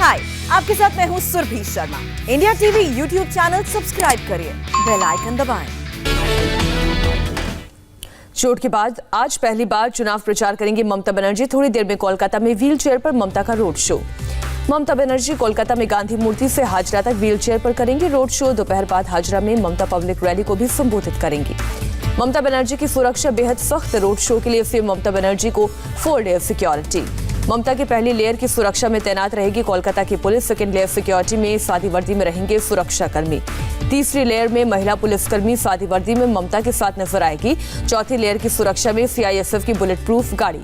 हाय, आपके साथ मैं हूँ Surabhi Sharma. India TV YouTube channel subscribe करिए, बेल आइकन दबाएं। चोट के बाद आज पहली बार चुनाव प्रचार करेंगी ममता बनर्जी। थोड़ी देर में कोलकाता में व्हील चेयर पर ममता का रोड शो। ममता बनर्जी कोलकाता में गांधी मूर्ति से हाजरा तक व्हील चेयर पर करेंगी रोड शो। दोपहर बाद हाजरा में ममता पब्लिक रैली को भी संबोधित करेंगी। ममता बनर्जी की सुरक्षा बेहद सख्त। रोड शो के लिए सीएम ममता बनर्जी को 4 लेयर सिक्योरिटी। ममता की पहली लेयर की सुरक्षा में तैनात रहेगी कोलकाता की पुलिस। सेकेंड लेयर सिक्योरिटी में सादी वर्दी में रहेंगे सुरक्षा कर्मी। तीसरी लेयर में महिला पुलिसकर्मी सादी वर्दी में ममता के साथ नजर आएगी। चौथी लेयर की सुरक्षा में सीआईएसएफ की बुलेट प्रूफ गाड़ी।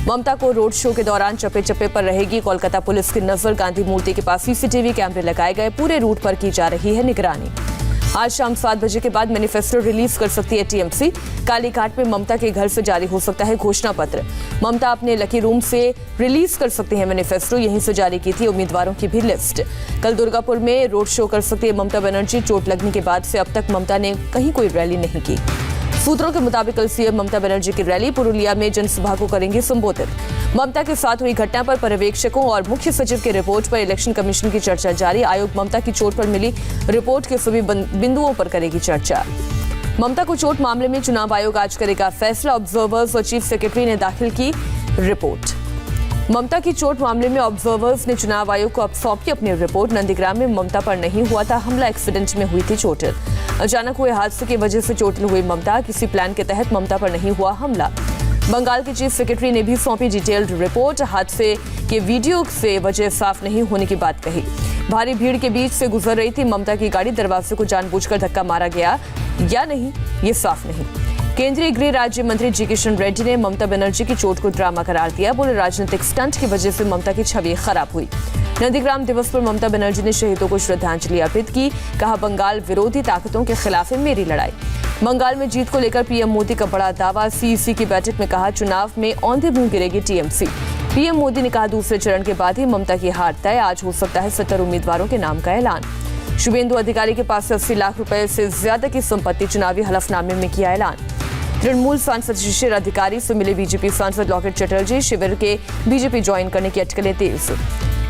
ममता को रोड शो के दौरान चप्पे चप्पे पर रहेगी कोलकाता पुलिस की नजर। गांधी मूर्ति के पास सीसीटीवी कैमरे लगाए गए। पूरे रूट पर की जा रही है निगरानी। आज शाम 7 बजे के बाद मैनिफेस्टो रिलीज कर सकती है टीएमसी। कालीघाट में ममता के घर से जारी हो सकता है घोषणा पत्र। ममता अपने लकी रूम से रिलीज कर सकती है मैनिफेस्टो। यहीं से जारी की थी उम्मीदवारों की भी लिस्ट। कल दुर्गापुर में रोड शो कर सकती है ममता बनर्जी। चोट लगने के बाद से अब तक ममता ने कहीं कोई रैली नहीं की। सूत्रों के मुताबिक कल सीएम ममता बनर्जी की रैली पुरुलिया में जनसभा को करेंगे संबोधित। ममता के साथ हुई घटना पर पर्यवेक्षकों और मुख्य सचिव की रिपोर्ट पर इलेक्शन कमीशन की चर्चा जारी। आयोग ममता की चोट पर मिली रिपोर्ट के सभी बिंदुओं पर करेगी चर्चा। ममता को चोट मामले में चुनाव आयोग आज करेगा फैसला। ऑब्जर्वर्स और चीफ सेक्रेटरी ने दाखिल की रिपोर्ट। ममता की चोट मामले में ऑब्जर्वर्स ने चुनाव आयोग को अब सौंपी अपनी रिपोर्ट। नंदीग्राम में ममता पर नहीं हुआ था हमला, एक्सीडेंट में हुई थी चोटिल। अचानक हुए हादसे की वजह से चोटिल हुई ममता। किसी प्लान के तहत ममता पर नहीं हुआ हमला। बंगाल के चीफ सेक्रेटरी ने भी सौंपी डिटेल्ड रिपोर्ट। हादसे के वीडियो से वजह साफ नहीं होने की बात कही। भारी भीड़ के बीच से गुजर रही थी ममता की गाड़ी। दरवाजे को जानबूझकर धक्का मारा गया या नहीं, ये साफ नहीं। केंद्रीय गृह राज्य मंत्री जी किशन रेड्डी ने ममता बनर्जी की चोट को ड्रामा करार दिया। बोले राजनीतिक स्टंट की वजह से ममता की छवि खराब हुई। नंदीग्राम दिवस पर ममता बनर्जी ने शहीदों को श्रद्धांजलि अर्पित की। कहा बंगाल विरोधी ताकतों के खिलाफ है मेरी लड़ाई। बंगाल में जीत को लेकर पीएम मोदी का बड़ा दावा। सीईसी की बैठक में कहा चुनाव में औंधे मुंह गिरेगी टीएमसी। पीएम मोदी ने कहा दूसरे चरण के बाद ही ममता की हार तय। आज हो सकता है 70 उम्मीदवारों के नाम का ऐलान। शुभेंदु अधिकारी के पास से 80 लाख रुपए से ज्यादा की संपत्ति चुनावी हलफनामे में किया ऐलान। तृणमूल सांसद शिशिर अधिकारी से मिले बीजेपी सांसद लॉकेट चटर्जी। शिविर के बीजेपी ज्वाइन करने की अटकलें तेज।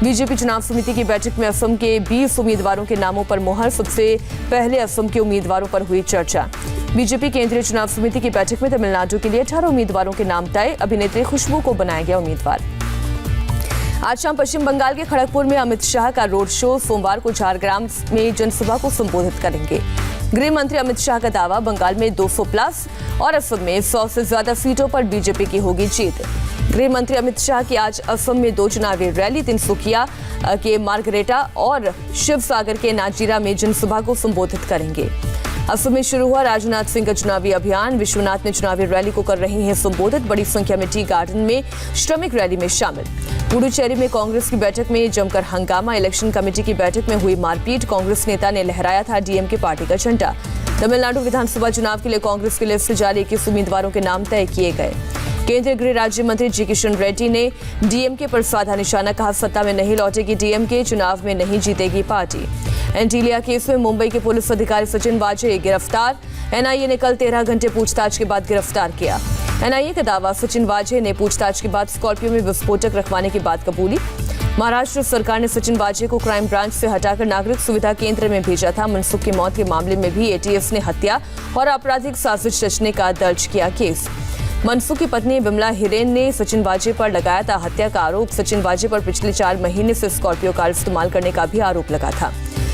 बीजेपी चुनाव समिति की बैठक में असम के 20 उम्मीदवारों के नामों पर मुहर। सबसे पहले असम के उम्मीदवारों पर हुई चर्चा। बीजेपी केंद्रीय चुनाव समिति की बैठक में तमिलनाडु के लिए 18 उम्मीदवारों के नाम तय। अभिनेत्री खुशबू को बनाया गया उम्मीदवार। आज शाम पश्चिम बंगाल के खड़गपुर में अमित शाह का रोड शो। सोमवार को झारग्राम में जनसभा को संबोधित करेंगे। गृह मंत्री अमित शाह का दावा बंगाल में 200 प्लस और असम में 100 से ज्यादा सीटों पर बीजेपी की होगी जीत। गृह मंत्री अमित शाह की आज असम में 2 चुनावी रैली तिनसुकिया के मार्गरेटा और शिवसागर के नाजीरा में जनसभा को संबोधित करेंगे। असम में शुरू हुआ राजनाथ सिंह का चुनावी अभियान। विश्वनाथ ने चुनावी रैली को कर रहे हैं संबोधित। बड़ी संख्या में टी गार्डन में श्रमिक रैली में शामिल। पुडुचेरी में कांग्रेस की बैठक में जमकर हंगामा। इलेक्शन कमेटी की बैठक में हुई मारपीट। कांग्रेस नेता ने लहराया था डीएमके पार्टी का झंडा। तमिलनाडु विधानसभा चुनाव के लिए कांग्रेस की लिस्ट जारी। 21 उम्मीदवारों के नाम तय किए गए। केंद्रीय गृह राज्य मंत्री जी किशन रेड्डी ने डीएमके पर साधा निशाना। कहा सत्ता में नहीं लौटेगी डीएमके, चुनाव में नहीं जीतेगी पार्टी। एंटीलिया केस में मुंबई के पुलिस अधिकारी सचिन वाजे गिरफ्तार। एनआईए ने कल 13 घंटे पूछताछ के बाद गिरफ्तार किया। एनआईए का दावा सचिन वाजे ने पूछताछ के बाद स्कॉर्पियो में विस्फोटक रखवाने की बात कबूली। महाराष्ट्र सरकार ने सचिन वाजे को क्राइम ब्रांच से हटाकर नागरिक सुविधा केंद्र में भेजा था। मनसुख की मौत के मामले में भी एटीएस ने हत्या और आपराधिक साजिश रचने का दर्ज किया केस। मनसुख की पत्नी विमला हिरेन ने सचिन वाजे पर लगाया था हत्या का आरोप। सचिन वाजे पर पिछले 4 महीने से स्कॉर्पियो कार इस्तेमाल करने का भी आरोप लगा था।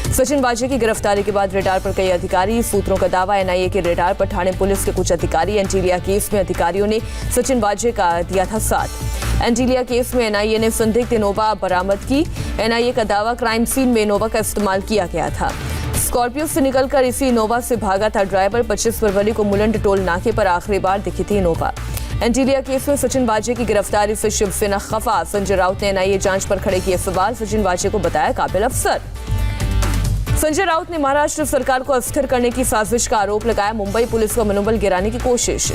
सचिन वाजे की गिरफ्तारी के बाद रेडार पर कई अधिकारी। सूत्रों का दावा एनआईए के रेडार पर ठाणे पुलिस के कुछ अधिकारी। एंटीलिया केस में अधिकारियों ने सचिन वाजे का दिया था साथ। एंटीलिया केस में एनआईए ने संदिग्ध इनोवा बरामद की। एनआईए का दावा क्राइम सीन में इनोवा का इस्तेमाल किया गया था। स्कॉर्पियो से निकलकर इसी इनोवा से भागा था ड्राइवर। 25 फरवरी को मुलंड टोल नाके पर आखिरी बार दिखी थी इनोवा। एंटीलिया केस में सचिन वाजे की गिरफ्तारी से शिवसेना खफा। संजय राउत ने एनआईए जांच पर खड़े किए सवाल। सचिन वाजे को बताया काबिल अफसर। संजय राउत ने महाराष्ट्र सरकार को अस्थिर करने की साजिश का आरोप लगाया। मुंबई पुलिस का मनोबल गिराने की कोशिश।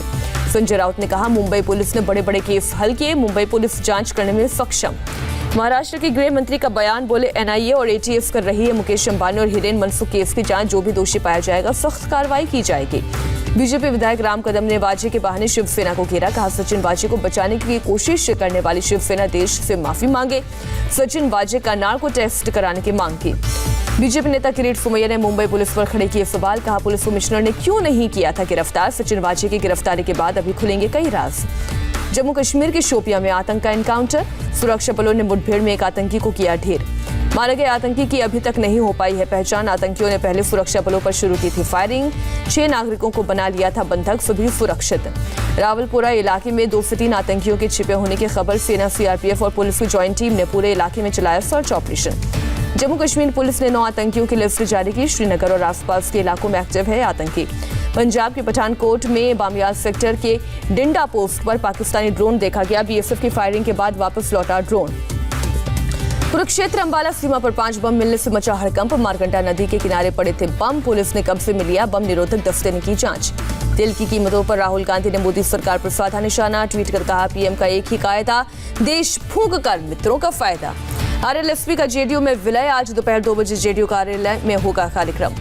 संजय राउत ने कहा मुंबई पुलिस ने बड़े बड़े केस हल किए। मुंबई पुलिस जांच करने में सक्षम। महाराष्ट्र के गृह मंत्री का बयान। बोले एनआईए और एटीएस कर रही है मुकेश अंबानी और हिरेन मनसुख केस की जांच। जो भी दोषी पाया जाएगा सख्त कार्रवाई की जाएगी। बीजेपी विधायक राम कदम ने वाजे के बहाने शिवसेना को घेरा। कहा सचिन वाजे को बचाने की कोशिश करने वाली शिवसेना देश से माफी मांगे। सचिन वाजे का नार्को टेस्ट कराने की मांग की। बीजेपी नेता किरीट सोमैया ने मुंबई पुलिस पर खड़े किए सवाल। कहा पुलिस कमिश्नर ने क्यों नहीं किया था गिरफ्तार। सचिन वाजे की गिरफ्तारी के बाद अभी खुलेंगे कई राज। जम्मू कश्मीर के शोपियां में आतंक का एनकाउंटर। सुरक्षा बलों ने मुठभेड़ में एक आतंकी को किया ढेर। मारे गए आतंकी की अभी तक नहीं हो पाई है पहचान। आतंकियों ने पहले सुरक्षा बलों पर शुरू की थी फायरिंग। 6 नागरिकों को बना लिया था बंधक, सभी सुरक्षित। रावलपुरा इलाके में 2 से 3 आतंकियों के छिपे होने की खबर। सेना, सीआरपीएफ और पुलिस की ज्वाइंट टीम ने पूरे इलाके में चलाया search operation. Jammu Kashmir police ने 9 आतंकियों की लिस्ट जारी की। श्रीनगर और आसपास के इलाकों में एक्टिव है आतंकी। पंजाब के पठानकोट में बामियाल सेक्टर के डिंडा पोस्ट पर पाकिस्तानी ड्रोन देखा गया। बीएसएफ की फायरिंग के बाद वापस लौटा ड्रोन। कुरुक्षेत्र अंबाला सीमा पर 5 बम मिलने से मचा हड़कंप। मारकंडा नदी के किनारे पड़े थे बम। पुलिस ने कब्जे में लिया। बम निरोधक दस्ते ने की जांच। तेल की कीमतों पर राहुल गांधी ने मोदी सरकार पर साधा निशाना। ट्वीट कर कहा पीएम का एक ही कायदा, देश फूंक कर मित्रों का फायदा। आरएलएसपी का जेडीयू में विलय। आज दोपहर 2 बजे जेडीयू कार्यालय में होगा कार्यक्रम।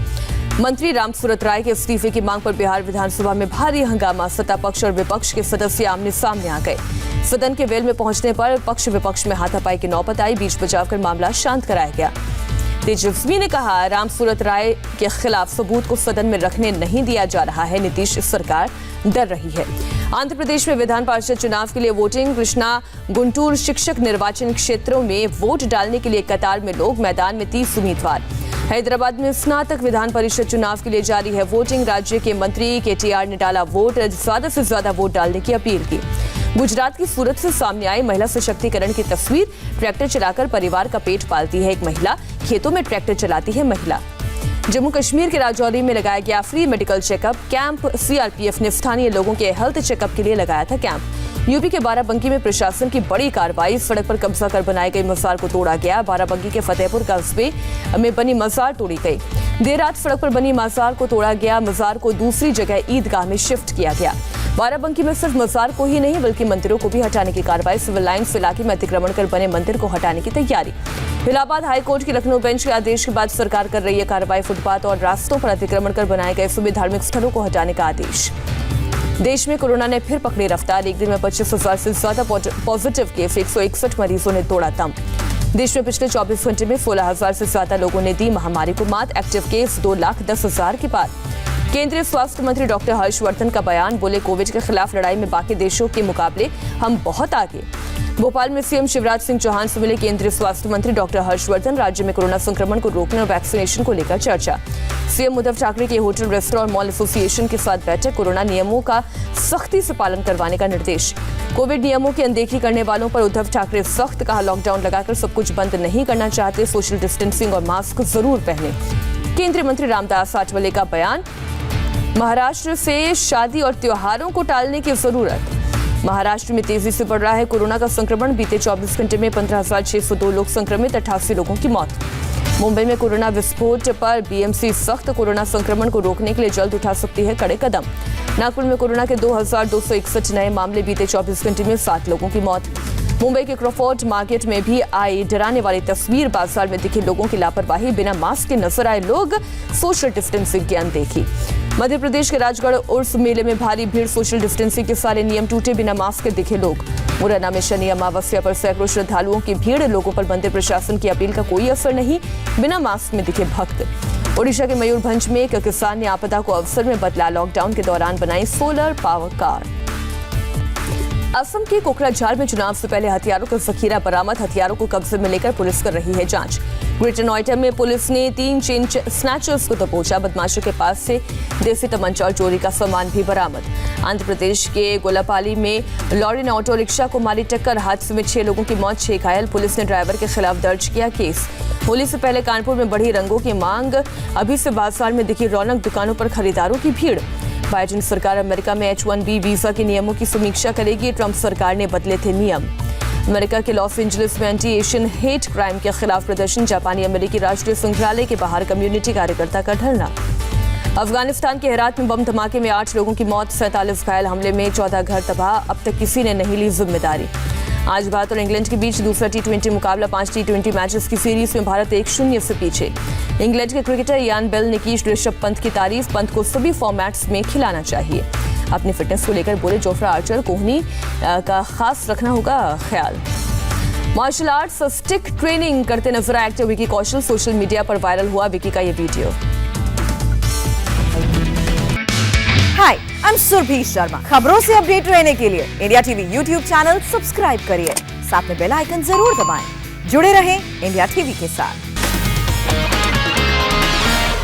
मंत्री रामसूरत राय के इस्तीफे की मांग पर बिहार विधानसभा में भारी हंगामा। सत्ता पक्ष और विपक्ष के सदस्य आमने सामने आ गए। सदन के वेल में पहुंचने पर पक्ष विपक्ष में हाथापाई की नौबत आई। बीच बचाव कर मामला शांत कराया गया। तेजस्वी ने कहा रामसूरत राय के खिलाफ सबूत को सदन में रखने नहीं दिया जा रहा है। नीतीश सरकार डर रही है। आंध्र प्रदेश में विधान पार्षद चुनाव के लिए वोटिंग। कृष्णा गुंटूर शिक्षक निर्वाचन क्षेत्रों में वोट डालने के लिए कतार में लोग। मैदान में 30 उम्मीदवार। हैदराबाद में स्नातक विधान परिषद चुनाव के लिए जारी है वोटिंग। राज्य के मंत्री केटीआर ने डाला वोट। ज्यादा से ज्यादा वोट डालने की अपील की। गुजरात की सूरत से सामने आई महिला सशक्तिकरण की तस्वीर। ट्रैक्टर चलाकर परिवार का पेट पालती है एक महिला। खेतों में ट्रैक्टर चलाती है महिला। जम्मू कश्मीर के राजौरी में लगाया गया free medical checkup camp. CRPF ने स्थानीय लोगों के हेल्थ चेकअप के लिए लगाया था कैंप। यूपी के बाराबंकी में प्रशासन की बड़ी कार्रवाई। सड़क पर कब्जा कर बनाई गई मजार को तोड़ा गया। बाराबंकी के फतेहपुर कस्बे में बनी मजार तोड़ी गई। देर रात सड़क पर बनी मजार को तोड़ा गया। मजार को दूसरी जगह ईदगाह में शिफ्ट किया गया। बाराबंकी में सिर्फ मजार को ही नहीं बल्कि मंदिरों को भी हटाने की कार्रवाई। सिविल लाइन्स इलाके में अतिक्रमण कर बने मंदिर को हटाने की तैयारी। इलाहाबाद हाईकोर्ट की लखनऊ बेंच के आदेश के बाद सरकार कर रही है कार्रवाई। फुटपाथ और रास्तों पर अतिक्रमण कर बनाए गए सभी धार्मिक स्थलों को हटाने का आदेश। देश में कोरोना ने फिर पकड़ी रफ्तार। एक दिन में 25,000 से ज्यादा पॉजिटिव केस। 161 मरीजों ने तोड़ा दम। देश में पिछले 24 घंटे में 16,000 से ज्यादा लोगों ने दी महामारी को मात। एक्टिव केस 2,10,000 के पार। केंद्रीय स्वास्थ्य मंत्री डॉक्टर हर्षवर्धन का बयान। बोले कोविड के खिलाफ लड़ाई में बाकी देशों के मुकाबले हम बहुत आगे। भोपाल में सीएम शिवराज सिंह चौहान से मिले केंद्रीय स्वास्थ्य मंत्री डॉक्टर हर्षवर्धन। राज्य में कोरोना संक्रमण को रोकने और वैक्सीनेशन को लेकर चर्चा। सीएम उद्धव ठाकरे के होटल, रेस्टोरेंट और मॉल एसोसिएशन के साथ बैठक। कोरोना नियमों का सख्ती से पालन करवाने का निर्देश। कोविड नियमों की अनदेखी करने वालों पर उद्धव ठाकरे सख्त। कहा लॉकडाउन लगाकर सब कुछ बंद नहीं करना चाहते। सोशल डिस्टेंसिंग और मास्क जरूर पहने। केंद्रीय मंत्री रामदास आठवले का बयान। महाराष्ट्र से शादी और त्योहारों को टालने की जरूरत। महाराष्ट्र में तेजी से बढ़ रहा है कोरोना का संक्रमण। बीते 24 घंटे में 15,602 लोग संक्रमित। 88 लोगों की मौत। मुंबई में कोरोना विस्फोट पर बीएमसी सख्त। कोरोना संक्रमण को रोकने के लिए जल्द उठा सकती है कड़े कदम। नागपुर में कोरोना के 2,261 नए मामले। बीते 24 घंटे में 7 लोगों की मौत। मुंबई के क्रॉफोर्ड मार्केट में भी आई डराने वाली तस्वीर। बाजार में दिखे लोगों की लापरवाही। बिना मास्क के नजर आए लोग। सोशल डिस्टेंसिंग की अनदेखी। मध्य प्रदेश के राजगढ़ उर्स मेले में भारी भीड़। सोशल डिस्टेंसिंग के सारे नियम टूटे। बिना मास्क के दिखे लोग। मुरैना में शनि अमावस्या पर सैकड़ों श्रद्धालुओं की भीड़। लोगों पर मंदिर प्रशासन की अपील का कोई असर नहीं। बिना मास्क में दिखे भक्त। ओडिशा के मयूरभंज में एक किसान ने आपदा को अवसर में बदला। लॉकडाउन के दौरान बनाई सोलर पावर कार। असम के कोकराझार में चुनाव से पहले हथियारों का जखीरा बरामद। हथियारों को कब्जे में लेकर पुलिस कर रही है जांच। ग्रेटर नोएडा में पुलिस ने 3 चेन स्नैचर्स को दबोचा। बदमाशों के पास से देसी तमंचा और चोरी का सामान भी बरामद। आंध्र प्रदेश के गोलापाली में लॉरी ने ऑटो रिक्शा को मारी टक्कर। हादसे में 6 लोगों की मौत, 6 घायल। पुलिस ने ड्राइवर के खिलाफ दर्ज किया केस। होली से पहले कानपुर में बढ़ी रंगों की मांग। अभी से बाजार में दिखी रौनक। दुकानों पर खरीदारों की भीड़। बाइडेन सरकार अमेरिका में H-1B वीजा के नियमों की समीक्षा करेगी। ट्रंप सरकार ने बदले थे नियम। अमेरिका के लॉस एंजलिस में एंटी एशियन हेट क्राइम के खिलाफ प्रदर्शन। जापानी अमेरिकी राष्ट्रीय संग्रहालय के बाहर कम्युनिटी कार्यकर्ता का धरना। अफगानिस्तान के हेरात में बम धमाके में 8 लोगों की मौत, 47 घायल। हमले में 14 घर तबाह। अब तक किसी ने नहीं ली जिम्मेदारी। आज भारत और इंग्लैंड के बीच दूसरा टी20 मुकाबला 5 टी20 मैचेस की सीरीज में भारत 1-0 से पीछे। इंग्लैंड के क्रिकेटर यान बेल ने की ऋषभ पंत की तारीफ, पंत को सभी फॉर्मेट्स में खिलाना चाहिए। अपनी फिटनेस को लेकर बोले जोफ्रा आर्चर, कोहली का खास रखना होगा ख्याल। मार्शल आर्ट्स स्टिक ट्रेनिंग करते नजर आए actor Vicky Kaushal, social media पर वायरल हुआ विकी का ये video. Hi, I am Surabhi Sharma. खबरों से अपडेट रहने के लिए India TV YouTube channel subscribe करिए, साथ में बेल आइकन जरूर दबाएं। जुड़े रहें इंडिया टीवी के साथ।